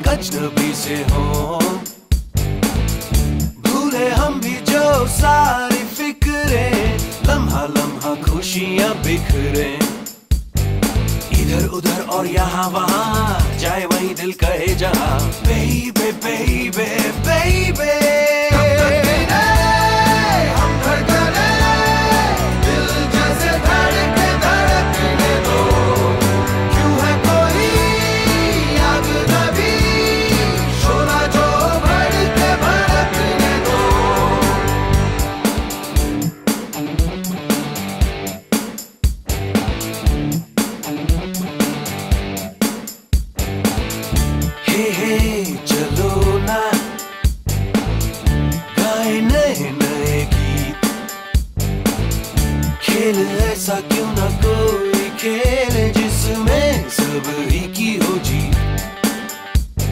अजनबी से हो, भूले हम भी जो सारी फिक्रे, लम्हा लम्हा खुशियां बिखरे। इधर उधर और यहाँ वहाँ, जाए वहीं दिल कहे जहाँ। बेबे बेबे बेबे चलो ना गाए नए नए गीत, खेल ऐसा क्यों ना कोई खेल जिसमें सब ही की हो जीत।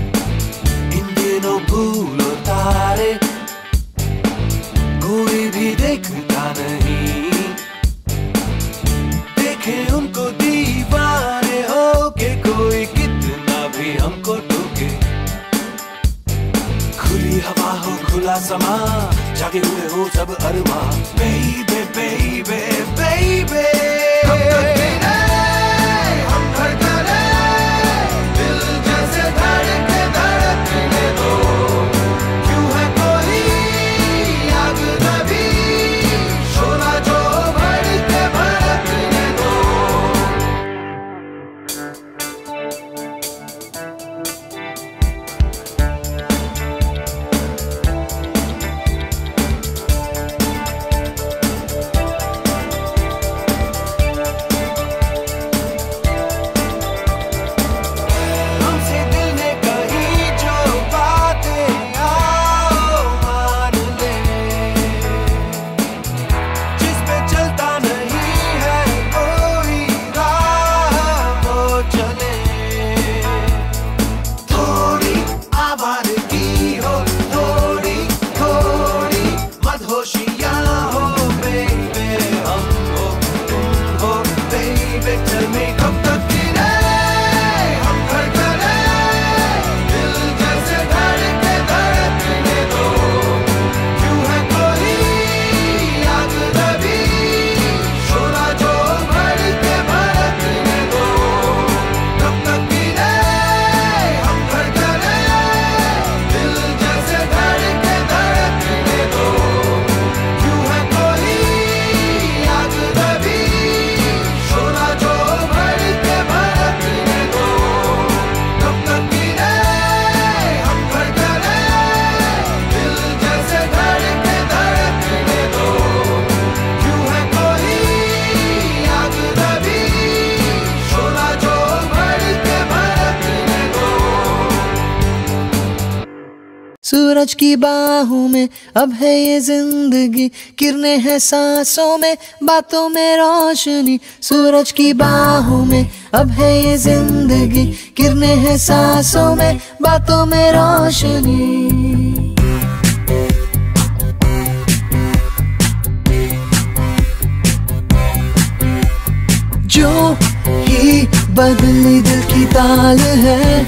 इन दिनों भूल और तारे कोई भी देखता नहीं, देखे उनको दीवाने हो के कोई कितना भी हमको टोके। खुली हवा हो खुला समा, जागे हुए हो सब अरमा। बेबे बेबे बेबे सूरज की बाहों में अब है ये जिंदगी, किरणें हैं सांसों में, बातों में रोशनी। सूरज की बाहों में अब है ये जिंदगी, किरणें हैं सांसों में, बातों में रोशनी। जो ही बदली दिल की ताल है,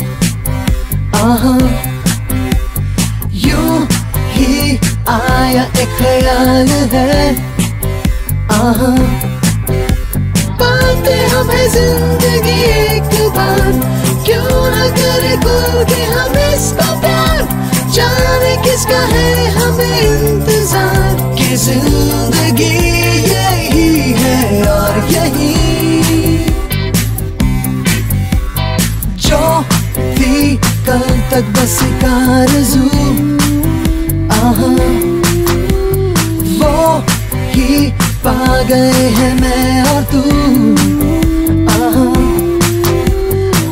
आहा यूं ही आया एक ख्याल है, आहा पाते हमें जिंदगी एक बार, क्यों न करे खुल के हम इसका प्यार। जाने किसका है हमें इंतजार, कि जिंदगी यही है और यही जो थी कल तक बस एक आरज़ू, आहा वो ही पा गए हैं मैं और तू, आहा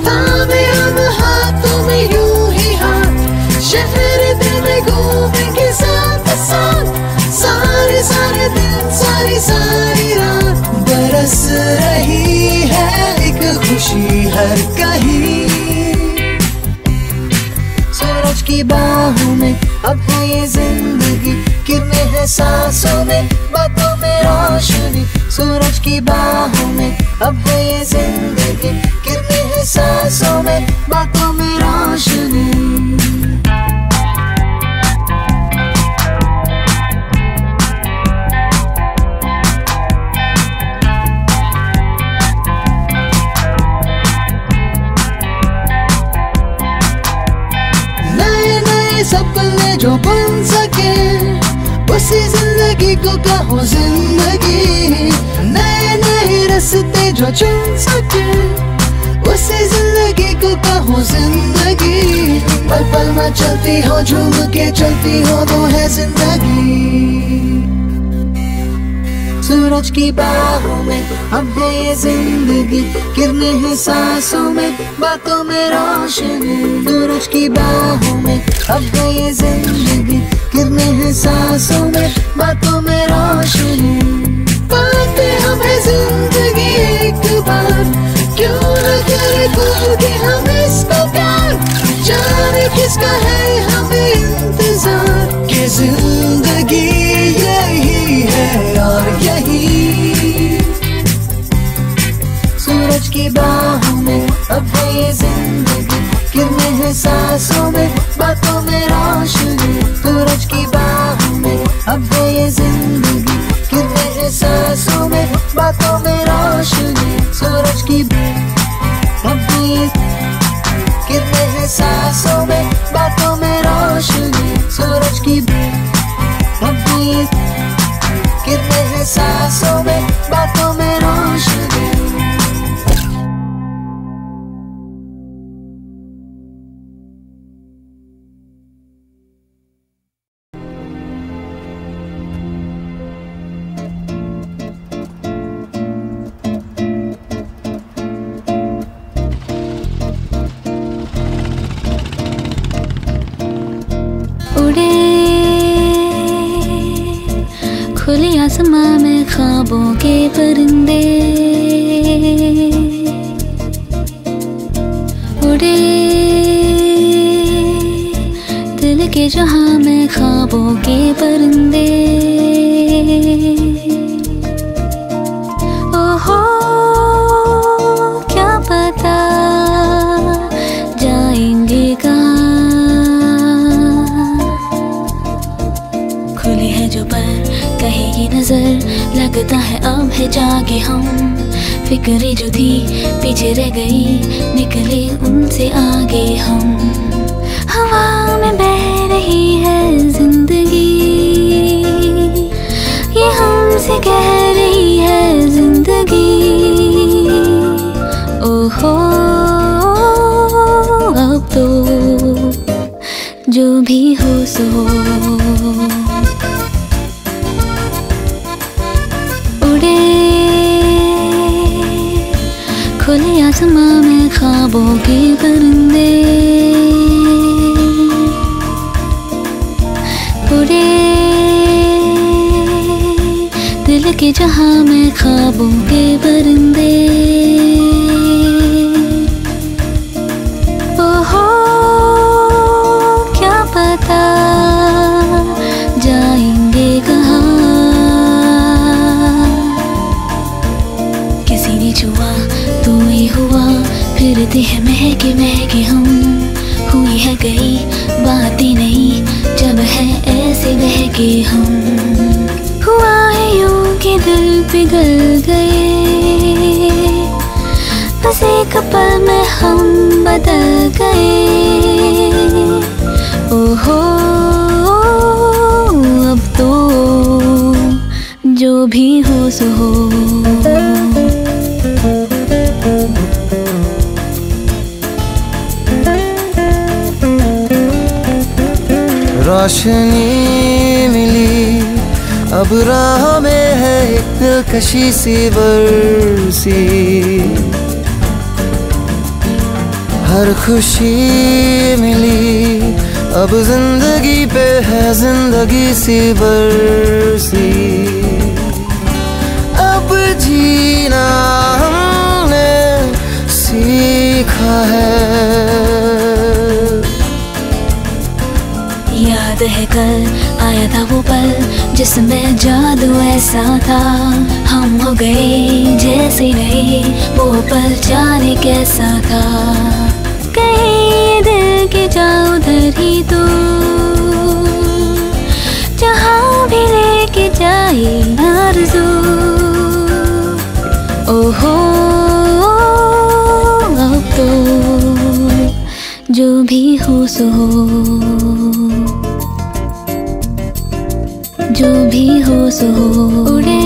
थामे हम हाथों में यूं ही हाथ, शहर दिल में घूमेंगे साथ साथ, सारे सारे दिन सारी सारी रात। बरस रही है एक खुशी हर कहीं, सूरज की बाहों में अब है ये जिंदगी, किरणें हैं सांसों में, बातों में रोशनी। सूरज की बाहों में अब है ये जिंदगी, किरणें हैं सांसों में, बातों में रोशनी। जो बन सके, उसी जिंदगी को कहो जिंदगी। नए नए रास्ते जो चुन सके, उसी जिंदगी को कहो जिंदगी। पल पल में चलती हो, झूम के चलती हो, वो है जिंदगी। सूरज की बाहों में अब है ये जिंदगी, किरणें हैं सांसों में, बातों में रोशनी। सूरज की बाहों में अब है ये जिंदगी, किरणें हैं सांसों में, बातों में रोशनी। पाते हमें जिंदगी एक बार, क्यों न करे खुल के हम इसको प्यार। जाने किसका है हमें इंतजार, कि जिंदगी यही है और यही। सूरज की बाहों में अब है ये जिंदगी, किरणें हैं सांसों में, बातों में रोशनी। सूरज की बाहों में अब है ये जिंदगी, किरणें हैं सांसों में, बातों में रोशनी। सूरज की अब है ये किरणें हैं सांसों में, बातों में रोशनी। सूरज की अब है ये किरणें हैं सांसों में, बातों में रोशनी। उड़े खुले आसमां में ख्वाबों के परिंदे, उड़े दिल के जहां में ख्वाबों के परिंदे। ओहो क्या पता जाएंगे कहाँ, खुली है जो पर कहेगी नजर, लगता है अब है जागे हम। फिक्रें जो थी पीछे रह गई, निकले उनसे आगे हम। हवा में बह रही है जिंदगी, ये हमसे कह रही है जिंदगी। ओहो अब तो जो भी हो सो हो। उड़े खुले आसमां में ख्वाबों के परिंदे, उड़े दिल के जहां में ख्वाबों के परिंदे। ओहो क्या पता जाएंगे कहाँ, किसी ने छुआ तू ही हुआ, फिरते हैं महके महके हम। हुई है गई बातें नहीं, जब है ऐसे बहके हम। हुआ है यूं कि दिल पिघल गए, बस एक पल में हम बदल गए। ओहो अब तो जो भी हो सो हो। रोशनी मिली अब राह में है एक दिलकशी सी बरसी, हर खुशी मिली अब जिंदगी पे है जिंदगी सी बरसी। अब जीना हमने सीखा है, याद है कल आया था वो पल जिसमें जादू ऐसा था। हम हो गए जैसे नहीं, वो पल जाने कैसा था। कहीं दिल के जाओ उधर ही तो, जहाँ भी लेके जाए आरज़ू। ओहो अब तो जो भी हो सो हो। जो भी हो सो हो उड़े,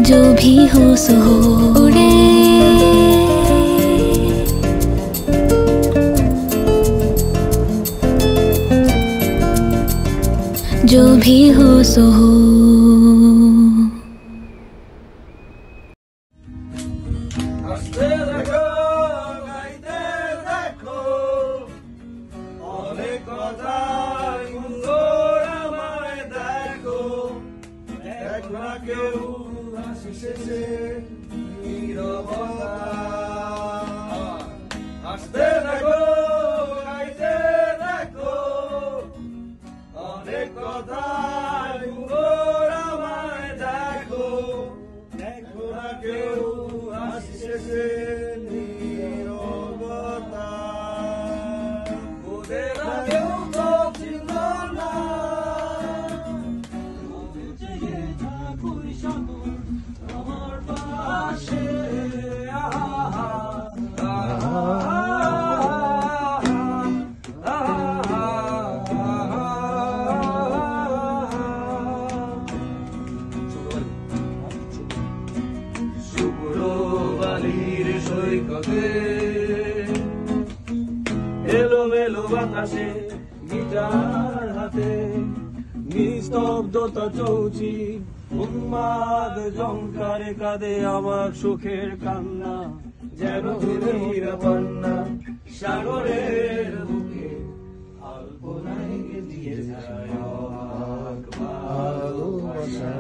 जो भी हो सो हो उड़े, जो भी हो सो हो। গিটার হাতে নিস্তব্ধতা চৌচি উন্মাদ ঝংকারে কাঁদে আমার সুখের কান্না, যেন ধীরা পান্না সাগরের বুকে আলপনায় দিয়ে যায় ভালোবাসা।